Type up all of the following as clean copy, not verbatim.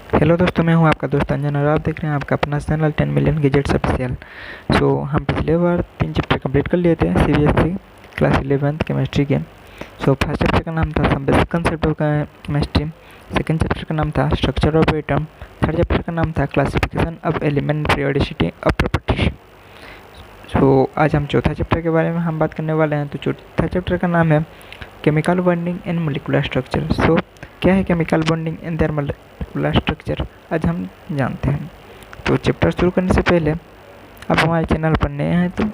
Hello दोस्तों, मैं हूं आपका दोस्त अंजन और आप देख रहे हैं आपका अपना चैनल 10 मिलियन गैजेट्स ऑफिशियल। हम पिछले बार 3 चैप्टर कंप्लीट कर लिए थे सीबीएसई क्लास 11th केमिस्ट्री के। फर्स्ट चैप्टर का नाम था some basic concept of chemistry. Second chapter का नाम था structure of atom. Third chapter का नाम था classification of element periodicity of properties. आज हम चौथा चैप्टर के बारे में हम बात करने वाले हैं। तो चौथा चैप्टर का नाम है chemical bonding and molecular structure. क्या है chemical bonding and their molecular structure, आज हम जानते हैं। तो चैप्टर शुरू करने से पहले आप हमारे चैनल पर नए हैं तो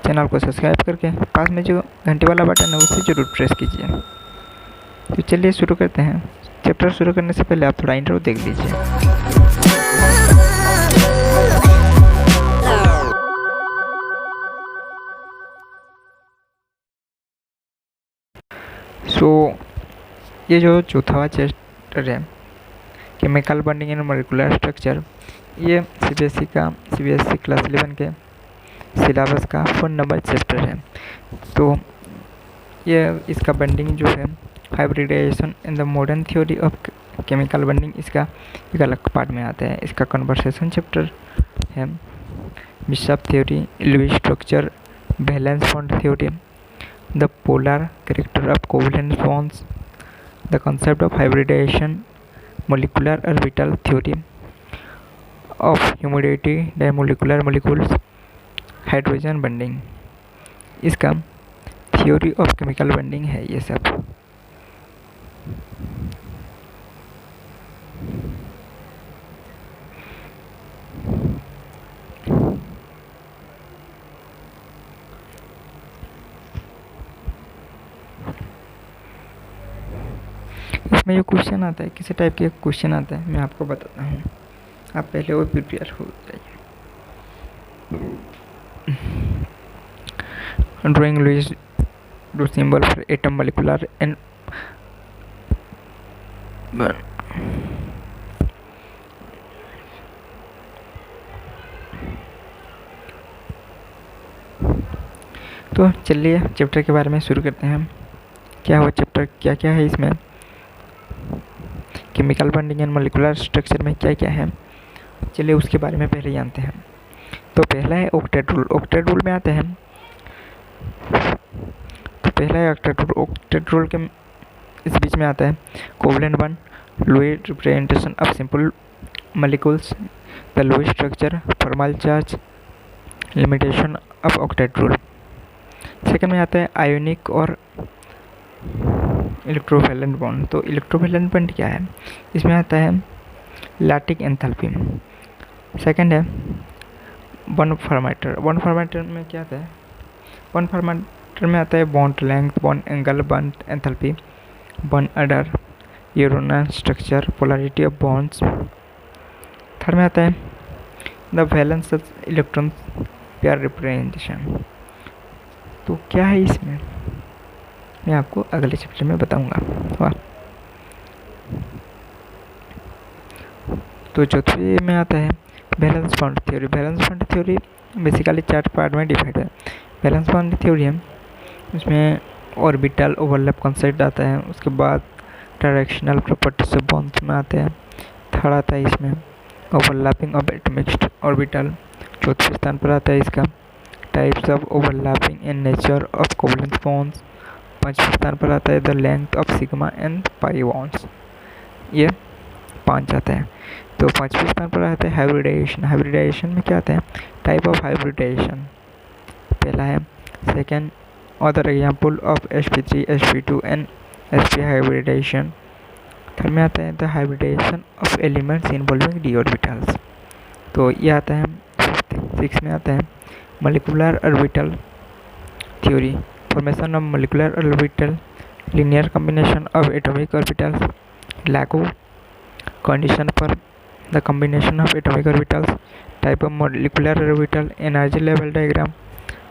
चैनल को सब्सक्राइब करके पास में जो घंटी वाला बटन है उसे जरूर प्रेस कीजिए। तो चलिए शुरू करते हैं। चैप्टर शुरू करने से पहले आप थोड़ा इंट्रो देख लीजिए। ये जो चौथा चैप्टर है chemical bonding and molecular structure, ये सीबीएसई क्लास 11 के सिलेबस का 4 नंबर चैप्टर है। तो ये इसका बॉन्डिंग जो है hybridisation in the modern theory of chemical bonding, इसका एक अलग पार्ट में आता है। इसका कन्वर्सेशन चैप्टर है bishop theory, Lewis structure, valence bond theory, the polar character of covalent bonds, the concept of hybridization, molecular orbital theory of humidity dimolecular molecules, hydrogen bonding, इसका theory of chemical bonding है ये सब। इसमें जो question आता है, किसी type के क्वेश्चन आता है मैं आपको बताता हूँ, आप पहले वो प्रिपेयर हो जाइए। Drawing Lewis dot symbol for atom molecular and तो चलिए चैप्टर के बारे में शुरू करते हैं। क्या हुआ चैप्टर, क्या क्या है इसमें, chemical bonding and molecular structure में क्या क्या है, चलिए उसके बारे में पहले जानते हैं। तो पहला है ऑक्टेट रूल। ऑक्टेट रूल में आते हैं, तो पहला है ऑक्टेट रूल। ऑक्टेट रूल के इस बीच में आता है covalent bond, Lewis representation of simple molecules, the Lewis structure, formal charge, limitation of octet rule. Second में आता है आयोनिक और इलेक्ट्रोवैलेंट बॉन्ड। तो इलेक्ट्रोवैलेंट बॉन्ड क्या है, इसमें आता है लैटिक एंथैल्पी। सेकंड है बॉन्ड फॉर्मेटर। बॉन्ड फॉर्मेटर में क्या आता है, बॉन्ड फॉर्मेटर में आता है bond length, bond angle, bond enthalpy, bond order, Uranus structure, polarity of bonds. Third में आता है the valence of electron pair representation. तो क्या है इसमें मैं आपको अगले चैप्टर में बताऊंगा। तो चौथे में आता है valence bond theory. Valence bond theory basically 4 part में डिवाइड है। वैलेंस बॉन्ड थ्योरी है, उसमें ऑर्बिटल ओवरलैप कॉन्सेप्ट आता है। उसके बाद डायरेक्शनल प्रॉपर्टीज ऑफ बॉन्ड्स में आते हैं। थर्ड आता है इसमें ओवरलैपिंग ऑफ एटॉमिक ऑर्बिटल। चौथे स्थान पर आता है इसका types of overlapping and nature of covalent bonds. पांचवें स्थान पर आता है the length of sigma and pi bonds. ये 5 आता है। तो पांचवें स्थान पर आता है हाइब्रिडाइजेशन। हाइब्रिडाइजेशन में क्या आता है, टाइप ऑफ हाइब्रिडाइजेशन पहला है। Second other example of sp3 sp2 and sp hybridisation. Third में आता है the hybridisation of elements involving d orbitals. तो ये आता है सिक्स में आता है molecular orbital theory, formation of molecular orbital, linear combination of atomic orbitals, Lago condition for the combination of atomic orbitals, type of molecular orbital, energy level diagram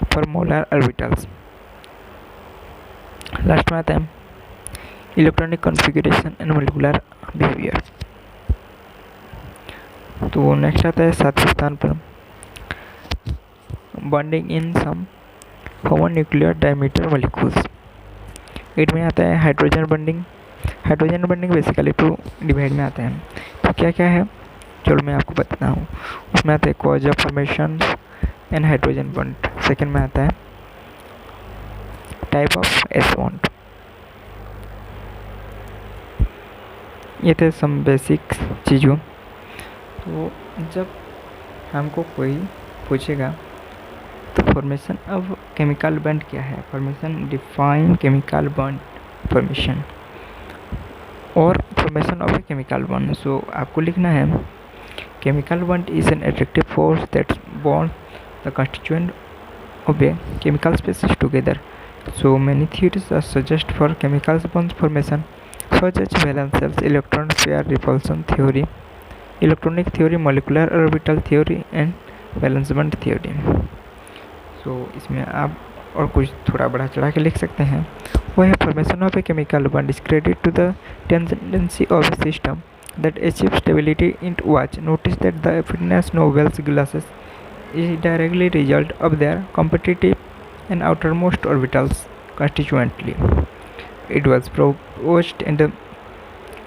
for molar orbitals। Last में आता है electronic configuration and molecular behaviour. तो next आता है 7वें स्थान पर bonding in some homonuclear diameter molecules. 8 में आता है hydrogen bonding. Hydrogen bonding basically 2 divide में आते हैं। तो क्या क्या है चलो मैं आपको बताता हूँ। उसमें आता है cause of formation and hydrogen bond. Second में आता है टाइप ऑफ एस बॉन्ड। ये थे सम बेसिक चीज़ों। तो जब हमको कोई पूछेगा तो फॉर्मेशन ऑफ केमिकल बॉन्ड क्या है, formation define chemical bond formation और formation of a chemical bond. So आपको लिखना है chemical bond is an attractive force that bond the constituent of a chemical species together. So many theories are suggest for chemical bond formation, such as valence cells, electron pair repulsion theory, electronic theory, molecular orbital theory, and valence bond theory. So इसमें आप और कुछ थोड़ा बढ़ा चढ़ा के लिख सकते हैं। वो है formation of a chemical bond is credited to the tendency of a system that achieves stability in watch. Notice that the fitness Nobel's glasses is directly result of their competitive and outermost orbitals constituently. It was proposed in the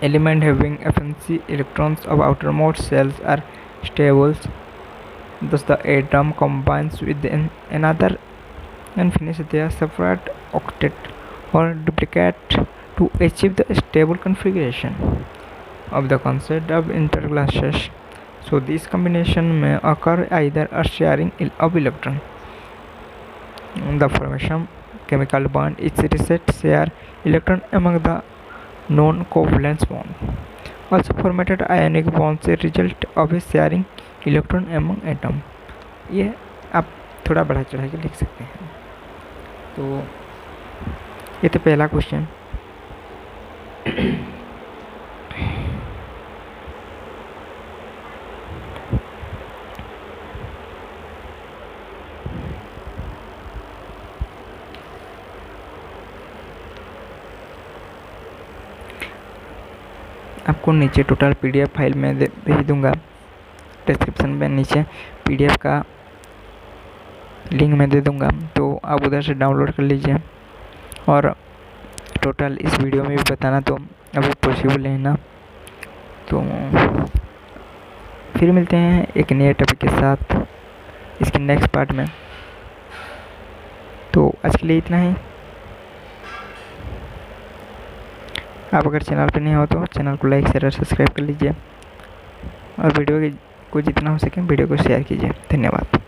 element having efficiency electrons of outermost shells are stable. Thus the atom combines with another and finishes their separate octet or duplicate to achieve the stable configuration of the concept of interclasses. So this combination may occur either a sharing of electron. The formation chemical bond is reset share electron among the non-covalent bond. Also formatted ionic bonds a result of a sharing electron among atom. ये आप थोड़ा बढ़ा चढ़ा के लिख सकते हैं। तो ये तो पहला क्वेश्चन। आपको नीचे टोटल पीडीएफ फाइल में भेज दूंगा, डिस्क्रिप्शन में नीचे पीडीएफ का लिंक मैं दे दूंगा, तो आप उधर से डाउनलोड कर लीजिए। और टोटल इस वीडियो में भी बताना तो अभी पॉसिबल है ना। तो फिर मिलते हैं एक नए टॉपिक के साथ इसके नेक्स्ट पार्ट में। तो आज के लिए इतना ही। आप अगर चैनल पर नहीं हो तो चैनल को लाइक शेयर और सब्सक्राइब कर लीजिए और वीडियो को जितना हो सके वीडियो को शेयर कीजिए। धन्यवाद।